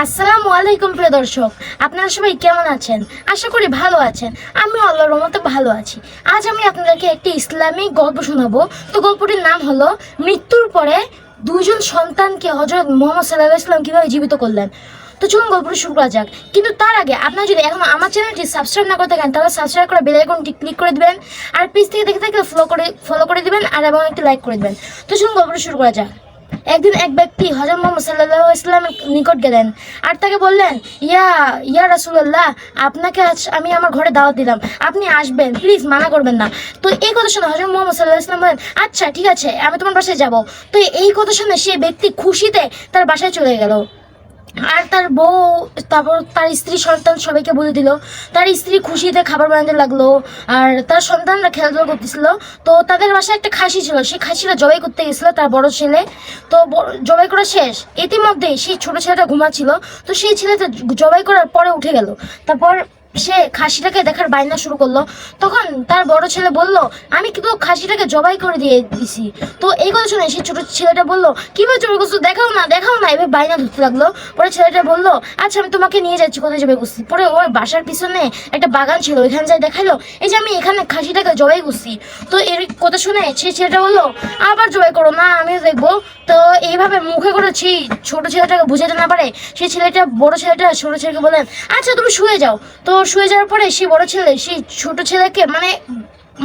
আসসালামু আলাইকুম প্রিয় দর্শক, আপনারা সবাই কেমন আছেন? আশা করি ভালো আছেন। আমি আল্লাহর রহমতে ভালো আছি। আজ আমি আপনাদেরকে একটি ইসলামিক গল্প শোনাবো। তো গল্পটির নাম হলো মৃত্যুর পরে দুইজন সন্তানকে হযরত মুহাম্মদ সাল্লাল্লাহু আলাইহি ওয়াসাল্লাম কিভাবে জীবিত করলেন। তো চলুন গল্পটি শুরু করা যাক। কিন্তু তার আগে আপনারা যদি এখন আমার চ্যানেলটি সাবস্ক্রাইব না করে থাকেন তাহলে সাবস্ক্রাইব করে বেল আইকনটি ক্লিক করে দিবেন, আর পেজ থেকে দেখে থাকলে ফলো করে দিবেন, আর এবং একটি লাইক করে দিবেন। তো চলুন গল্পটি শুরু করা যাক। একদিন এক ব্যক্তি হযরত মুহাম্মদ সাল্লাল্লাহু আলাইহি ওয়াসাল্লামের নিকট গেলেন আর তাকে বললেন, ইয়া ইয়া রাসূলুল্লাহ, আপনাকে আজ আমি আমার ঘরে দাওয়াত দিলাম, আপনি আসবেন, প্লিজ মানা করবেন না। তো এই কথা শুনে হযরত মুহাম্মদ সাল্লাল্লাহু আলাইহি ওয়াসাল্লাম বলেন, আচ্ছা ঠিক আছে, আমি তোমার বাসায় যাব। তো এই কথা শুনে সেই ব্যক্তি খুশিতে তার বাসায় চলে গেল। আর তার বউ, তারপর তার স্ত্রী, সন্তান সবাইকে বলে দিল। তার স্ত্রী খুশিতে খাবার বানাতে লাগলো, আর তার সন্তানরা খেলাধুলা করতেছিল। তো তাদের বাসায় একটা খাসি ছিল, সেই খাসিটা জবাই করতে গেছিল তার বড় ছেলে। তো জবাই করা শেষ, ইতিমধ্যে সেই ছোট ছেলেটা ঘুমাচ্ছিল। তো সেই ছেলেটা জবাই করার পরে উঠে গেল। তারপর সে খাসিটাকে দেখার বায়না শুরু করলো। তখন তার বড় ছেলে বলল, আমি কিন্তু খাসিটাকে জবাই করে দিয়ে দিছি। তো এই কথা শুনে সেই ছোট ছেলেটা বলল, কিভাবে জবাই করছো, দেখাও না দেখাও না, এভাবে বায়না ধরতে লাগলো। পরে ছেলেটা বলল, আচ্ছা আমি তোমাকে নিয়ে যাচ্ছি, কোথায় জবাই করছি। পরে ওর বাসার পিছনে একটা বাগান ছিল, ওইখানে যাই দেখালো, এই যে আমি এখানে খাসিটাকে জবাই করছি। তো এর কথা শুনে সেই ছেলেটা বললো, আবার জবাই করো না, আমিও দেখবো। তো এইভাবে মুখে করে সেই ছোট ছেলেটাকে বুঝাতে না পারে সেই ছেলেটা, বড় ছেলেটা ছোট ছেলেকে বলেন, আচ্ছা তুমি শুয়ে যাও। তো শুয়ে যাওয়ার পরে সেই বড় ছেলে সেই ছোট ছেলেকে মানে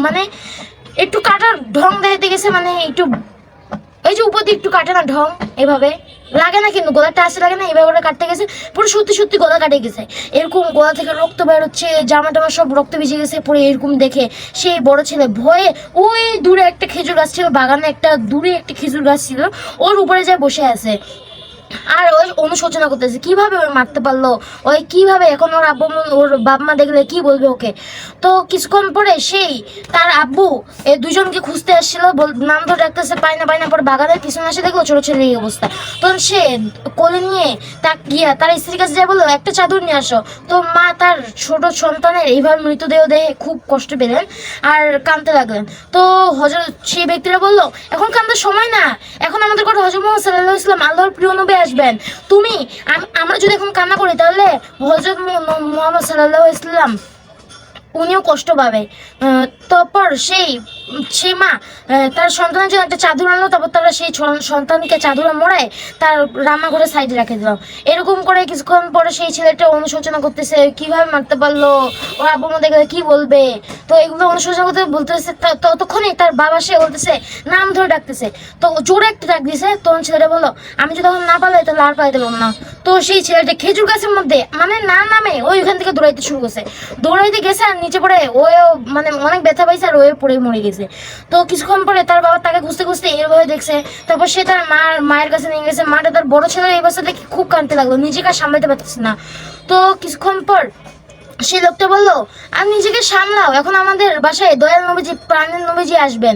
মানে একটু কাটার ঢং দেখাতে গেছে, মানে একটু এই যে উপর দিয়ে একটু কাটে না ঢং, এভাবে লাগে না, কিন্তু গলার টাচ লাগে না, এভাবে করে কাটতে গেছে। পুরো সত্যি সত্যি গলা কাটে গেছে, এরকম গলা থেকে রক্ত বের হচ্ছে, জামা টামা সব রক্ত ভিজে গেছে। পরে এরকম দেখে সেই বড় ছেলে ভয়ে ওই দূরে একটা খেজুর গাছ ছিল, বাগানে একটা দূরে একটা খেজুর গাছ ছিল, ওর উপরে যায় বসে আছে। আর ওই অনুশোচনা করতেছে কিভাবে ওই মারতে পারলো, ওই কিভাবে, এখন ওর আব্বু ওর বাপ মা দেখলে কি বলবে ওকে। তো কিছুক্ষণ পরে সেই তার আব্বু এই দুজনকে খুঁজতে আসছিল, নাম ধরে ডাকতেছে, পায় না পায় না। পরে বাগানের পিছনে এসে দেখলো ছোট ছেলের এই অবস্থা। তখন সে কোলে নিয়ে তা গিয়া তার স্ত্রীর কাছে যায়, বললো একটা চাদর নিয়ে আসো। তো মা তার ছোট সন্তানের এইভাবে মৃতদেহ দেখে খুব কষ্ট পেলেন আর কাঁদতে লাগলেন। তো হযরত সেই ব্যক্তিরা বললো, এখন কান্দার সময় না, এখন আমাদের কথা হযরত মুহাম্মদ সাল্লাল্লাহু আলাইহি ওয়াসাল্লাম আল্লাহর প্রিয় নবী আসবেন। তুমি আমরা যদি এখন কান্না করি তাহলে হযরত মুহাম্মদ সাল্লাল্লাহু আলাইহি ওয়াসাল্লাম উনিও কষ্ট পাবে। তারপর সেই মা তার সন্তানের জন্য একটা চাদর আনলো। তারপর তারা সেই সন্তানকে চাদরে মোড়ায় তার রান্নাঘরে সাইডে রেখে দিল। এরকম করে কিছুক্ষণ পরে সেই ছেলেটা অনুশোচনা করতেছে, কিভাবে মারতে পারলো, ওর আব্বু মা দেখলে কি বলবে। তো এগুলো অনুশোচনা করতে বলতেছে, ততক্ষণে তার বাবা সে বলতেছে, নাম ধরে ডাকতেছে। তো জোরে একটা ডাক দিছে। তখন ছেলেটা বললো, আমি যদি তখন না পালাই তাহলে আর পাইতে পারবো না। তো সেই ছেলেটা খেজুর গাছের মধ্যে মানে না নামে ওইখান থেকে দৌড়াইতে শুরু করছে। দৌড়াইতে গেছে আর নিচে পড়ে ওও মানে অনেক ব্যথা পাইছে, আর ওয়ে পড়ে মরে গেছে। তো কিছুক্ষণ পরে তার বাবা তাকে খুঁজতে খুঁজতে এরভাবে দেখছে। তারপর সে তার মায়ের কাছে নিয়ে গেছে। মাটা তার বড় ছেলের এই অবস্থা দেখে খুব কাঁদতে লাগলো, নিজেকে আর সামলাতে পারতেছে না। তো কিছুক্ষণ পর সেই লোকটা বললো, আর নিজেকে সামলাও, এখন আমাদের বাসায় দয়াল নবীজি, প্রাণের নবীজি আসবেন।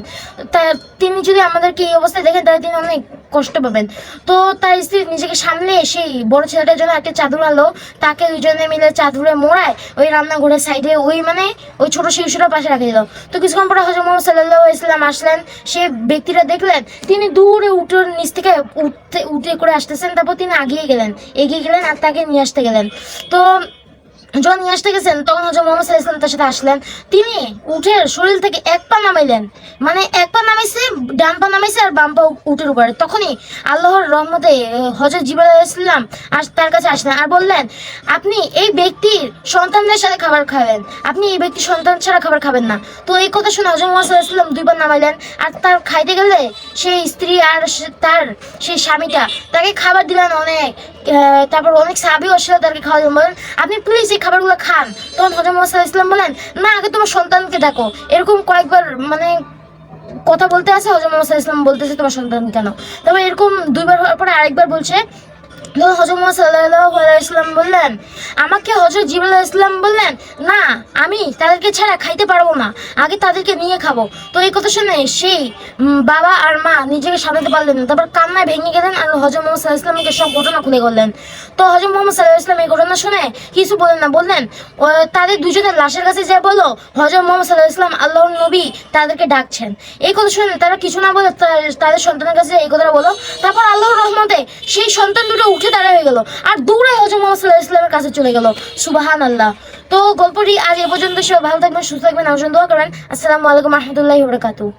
তা তিনি যদি আমাদেরকে এই অবস্থায় দেখেন তাহলে তিনি অনেক কষ্ট পাবেন। তো তার স্ত্রী নিজেকে সামলে সেই বড় ছেলেটার জন্য একটা চাদর আনলো। তাকে দুজনে মিলে চাদরে মোড়ায় ওই রান্নাঘরের সাইডে ওই ছোট শিশুরা পাশে রেখে দিল। তো কিছুক্ষণ পরে হযরত মুহাম্মদ সাল্লাল্লাহু আলাইহি ওয়াসাল্লাম আসলেন। সে ব্যক্তিরা দেখলেন তিনি দূরে উঠোর নিচ থেকে উঠে করে আসতেছেন। তারপর তিনি এগিয়ে গেলেন আর তাকে নিয়ে আসতে গেলেন। তো যখন নিয়ে আসতে গেছেন তখন হযরত মুহাম্মদ সাল্লাল্লাহু আলাইহি ওয়াসাল্লাম তার সাথে আসলেন। তিনি উঠের শরীর থেকে এক পা নামাইলেন, মানে এক পা নামাইছে, ডান পা নামাইছে আর বাম পা উটের উপরে। তখনই আল্লাহর রহমতে হযরত জিবরাইল আলাইহিস সালাম তার কাছে আসলেন আর বললেন, আপনি এই ব্যক্তির সন্তানদের সাথে খাবার খাবেন, আপনি এই ব্যক্তির সন্তান ছাড়া খাবার খাবেন না। তো এই কথা শুনে হযরত মুহাম্মদ সাল্লাল্লাহু আলাইহি ওয়াসাল্লাম দুইবার নামাইলেন। আর তার খাইতে গেলে সেই স্ত্রী আর তার সেই স্বামীটা তাকে খাবার দিলেন অনেক। তারপর অনেক সাহাবী আসলে তাকে খাওয়া দিলেন, বলেন আপনি প্লিজ এই খাবারগুলো খান। তখন হযরত মুহাম্মদ সাল্লাল্লাহু আলাইহি ওয়াসাল্লাম বলেন, না আগে তোমার সন্তানকে দেখো। এরকম কয়েকবার মানে কথা বলতে আছে, হযরত মুহাম্মদ সাল্লাল্লাহু আলাইহি ওয়াসাল্লাম বলতেছে তোমার সন্তান কেন। তারপর এরকম দুইবার হওয়ার পরে আরেকবার বলছে। হযরত মুহাম্মদ সাল্লাল্লাহু আলাইহি ওয়াসাল্লাম বললেন, আমাকে হযরত জিবরাইল আলাইহিস সালাম বললেন, না আমি তাদেরকে ছাড়া খাইতে পারবো না, আগে তাদেরকে নিয়ে খাবো। তো এই কথা শুনে সেই বাবা আর মা নিজেকে সামলাতে পারলেন না। তারপর কান্নায় ভেঙে গেলেন আর হযরত মুহাম্মদ সাল্লাল্লাহু আলাইহি ওয়াসাল্লামকে সব ঘটনা খুলে বললেন। তো হযরত মুহাম্মদ সাল্লাল্লাহু আলাইহি ওয়াসাল্লাম এই ঘটনা শুনে কিছু বলেন না, বললেন তাদের দুজনের লাশের কাছে যা বলো হযরত মুহাম্মদ সাল্লাল্লাহু আলাইহি ওয়াসাল্লাম আল্লাহর নবী তাদেরকে ডাকছেন। এই কথা শুনে তারা কিছু না বলে তাদের সন্তানের কাছে এই কথাটা বলো। তারপর আল্লাহর রহমতে সেই সন্তান দুটো উঠে উঠে দাঁড়া হয়ে গেল আর দৌড়ে হযরত মুহাম্মদ সাল্লাল্লাহু আলাইহি ওয়াসাল্লামের কাছে চলে গেল। সুবহানাল্লাহ। তো গল্পটি আজ এ পর্যন্ত। সবাই ভালো থাকবেন, সুস্থ থাকবেন, আমার জন্য দোয়া করবেন। আসসালামু আলাইকুম ওয়া রাহমাতুল্লাহি ওয়া বারাকাতুহু।